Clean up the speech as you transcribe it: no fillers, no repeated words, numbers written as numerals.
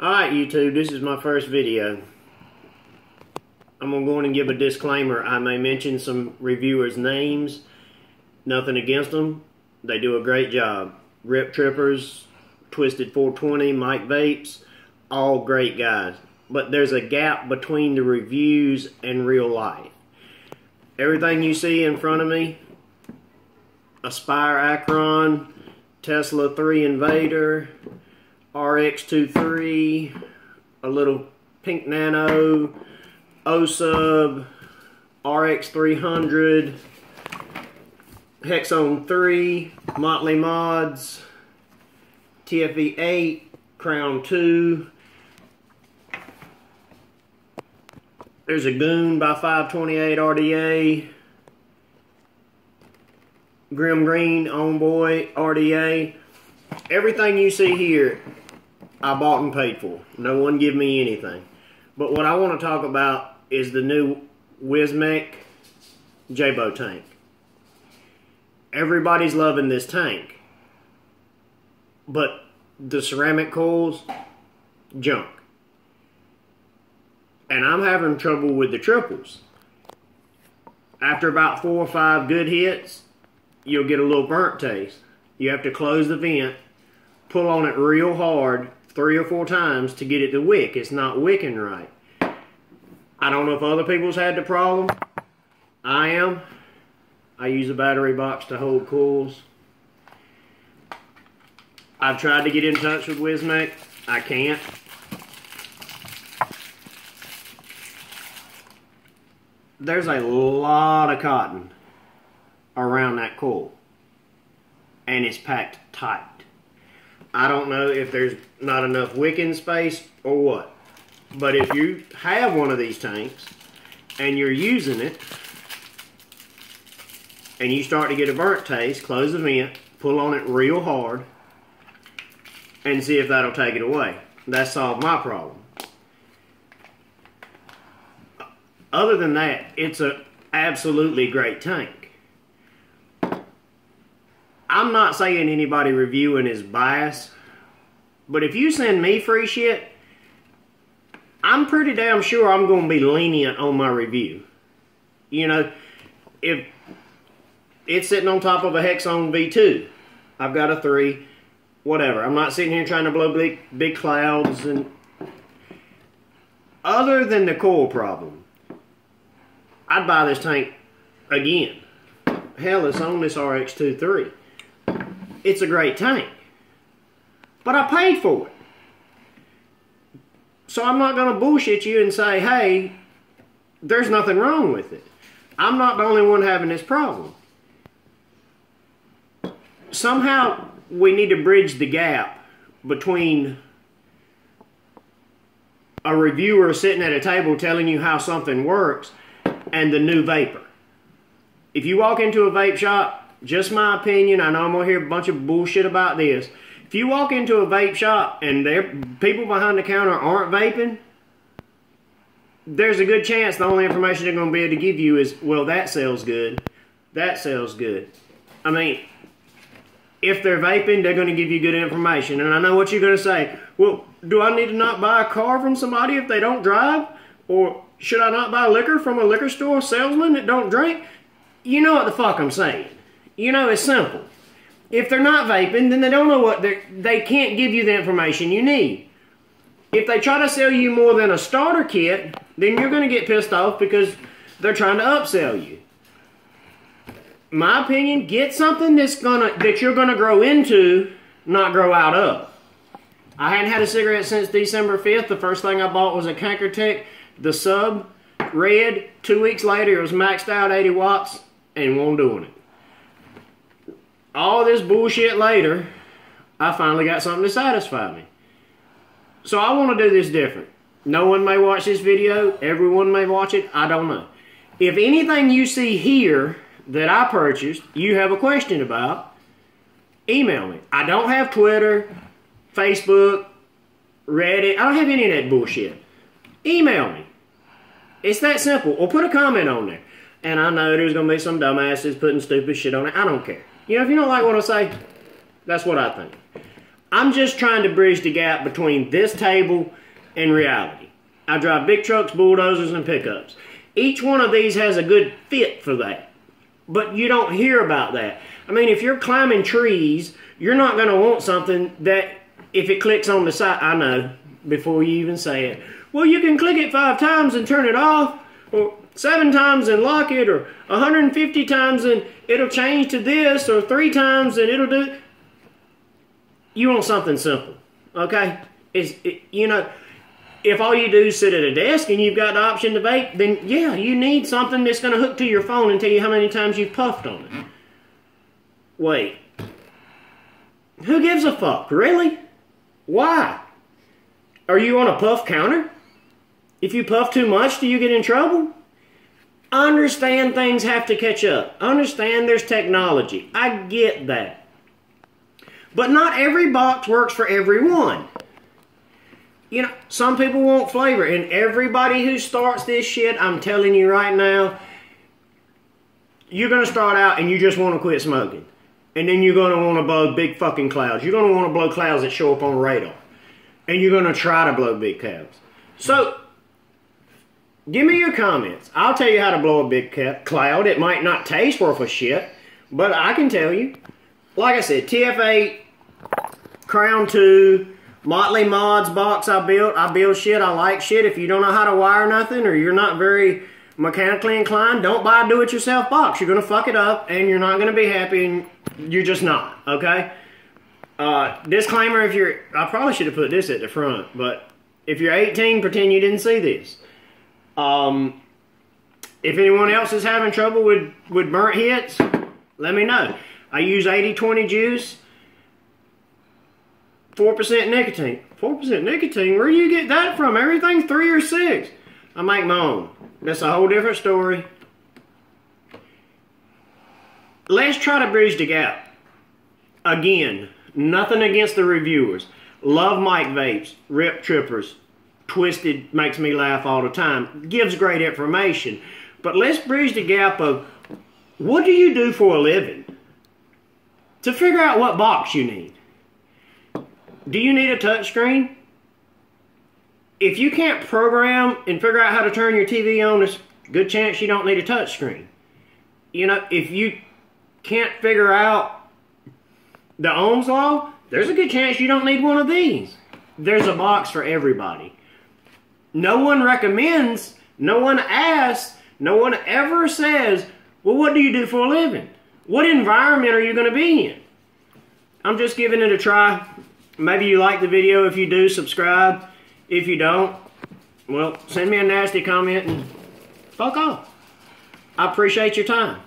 Alright YouTube, this is my first video. I'm going to go in and give a disclaimer. I may mention some reviewers' names. Nothing against them. They do a great job. Rip Trippers, Twisted 420, Mike Vapes, all great guys. But there's a gap between the reviews and real life. Everything you see in front of me, Aspire Acron, Tesla 3 Invader, RX23, a little Pink Nano, OSUB, RX300, Hexone 3, Motley Mods, TFE 8, Crown 2. There's a Goon by 528 RDA, Grim Green, Homeboy, RDA. Everything you see here, I bought and paid for. No one give me anything. But what I want to talk about is the new Wismec Jabo tank. Everybody's loving this tank. But the ceramic coils, junk. And I'm having trouble with the triples. After about 4 or 5 good hits, you'll get a little burnt taste. You have to close the vent, pull on it real hard 3 or 4 times to get it to wick. It's not wicking right. I don't know if other people's had the problem. I am. I use a battery box to hold coils. I've tried to get in touch with Wismec. I can't. There's a lot of cotton around that coil. And it's packed tight. I don't know if there's not enough wicking space or what. But if you have one of these tanks and you're using it and you start to get a burnt taste, close the vent, pull on it real hard and see if that'll take it away. That solved my problem. Other than that, it's an absolutely great tank. I'm not saying anybody reviewing is biased, but if you send me free shit, I'm pretty damn sure I'm going to be lenient on my review. You know, if it's sitting on top of a Hexone V2, I've got a 3, whatever. I'm not sitting here trying to blow big clouds. And other than the coil problem, I'd buy this tank again. Hell, it's on this RX23. It's a great tank. But I paid for it. So I'm not going to bullshit you and say, hey, there's nothing wrong with it. I'm not the only one having this problem. Somehow we need to bridge the gap between a reviewer sitting at a table telling you how something works and the new vapor. If you walk into a vape shop, just my opinion, I know I'm going to hear a bunch of bullshit about this. If you walk into a vape shop and people behind the counter aren't vaping, there's a good chance the only information they're going to be able to give you is, well, that sells good. That sells good. I mean, if they're vaping, they're going to give you good information. And I know what you're going to say. Well, do I need to not buy a car from somebody if they don't drive? Or should I not buy liquor from a liquor store salesman that don't drink? You know what the fuck I'm saying. You know, it's simple. If they're not vaping, then they don't know what they can't give you the information you need. If they try to sell you more than a starter kit, then you're going to get pissed off because they're trying to upsell you. My opinion, get something that you're going to grow into, not grow out of. I hadn't had a cigarette since December 5th. The first thing I bought was a Kankertech, the Sub, red. 2 weeks later, it was maxed out 80 watts and won't doing it. All this bullshit later, I finally got something to satisfy me. So I want to do this different. No one may watch this video. Everyone may watch it. I don't know. If anything you see here that I purchased, you have a question about, email me. I don't have Twitter, Facebook, Reddit. I don't have any of that bullshit. Email me. It's that simple. Or put a comment on there. And I know there's going to be some dumbasses putting stupid shit on it. I don't care. You know, if you don't like what I say, that's what I think. I'm just trying to bridge the gap between this table and reality. I drive big trucks, bulldozers, and pickups. Each one of these has a good fit for that. But you don't hear about that. I mean, if you're climbing trees, you're not going to want something that, if it clicks on the side, I know, before you even say it, well, you can click it 5 times and turn it off, or 7 times and lock it, or 150 times and it'll change to this, or 3 times and it'll do... You want something simple, okay? You know, if all you do is sit at a desk and you've got the option to vape, then yeah, you need something that's going to hook to your phone and tell you how many times you've puffed on it. Wait. Who gives a fuck? Really? Why? Are you on a puff counter? If you puff too much, do you get in trouble? I understand things have to catch up. I understand there's technology. I get that. But not every box works for everyone. You know, some people want flavor, and everybody who starts this shit, I'm telling you right now, you're going to start out and you just want to quit smoking. And then you're going to want to blow big fucking clouds. You're going to want to blow clouds that show up on radar. And you're going to try to blow big clouds. So, give me your comments. I'll tell you how to blow a big cloud. It might not taste worth a shit, but I can tell you. Like I said, TF8, Crown 2, Motley Mods box I built. I build shit. I like shit. If you don't know how to wire nothing, or you're not very mechanically inclined, don't buy a do-it-yourself box. You're going to fuck it up, and you're not going to be happy, and you're just not, okay? Disclaimer, I probably should have put this at the front, but if you're 18, pretend you didn't see this. If anyone else is having trouble with burnt hits, let me know. I use 80/20 juice, 4% nicotine. 4% nicotine? Where do you get that from? Everything's 3 or 6. I make my own. That's a whole different story. Let's try to bridge the gap. Again, nothing against the reviewers. Love Mike Vapes, Rip Trippers, Twisted makes me laugh all the time. Gives great information. But let's bridge the gap of, what do you do for a living? To figure out what box you need. Do you need a touchscreen? If you can't program and figure out how to turn your TV on, there's a good chance you don't need a touchscreen. You know, if you can't figure out the Ohm's law, there's a good chance you don't need one of these. There's a box for everybody. No one recommends, no one asks, no one ever says, well, what do you do for a living? What environment are you going to be in? I'm just giving it a try. Maybe you like the video. If you do, subscribe. If you don't, well, send me a nasty comment and fuck off. I appreciate your time.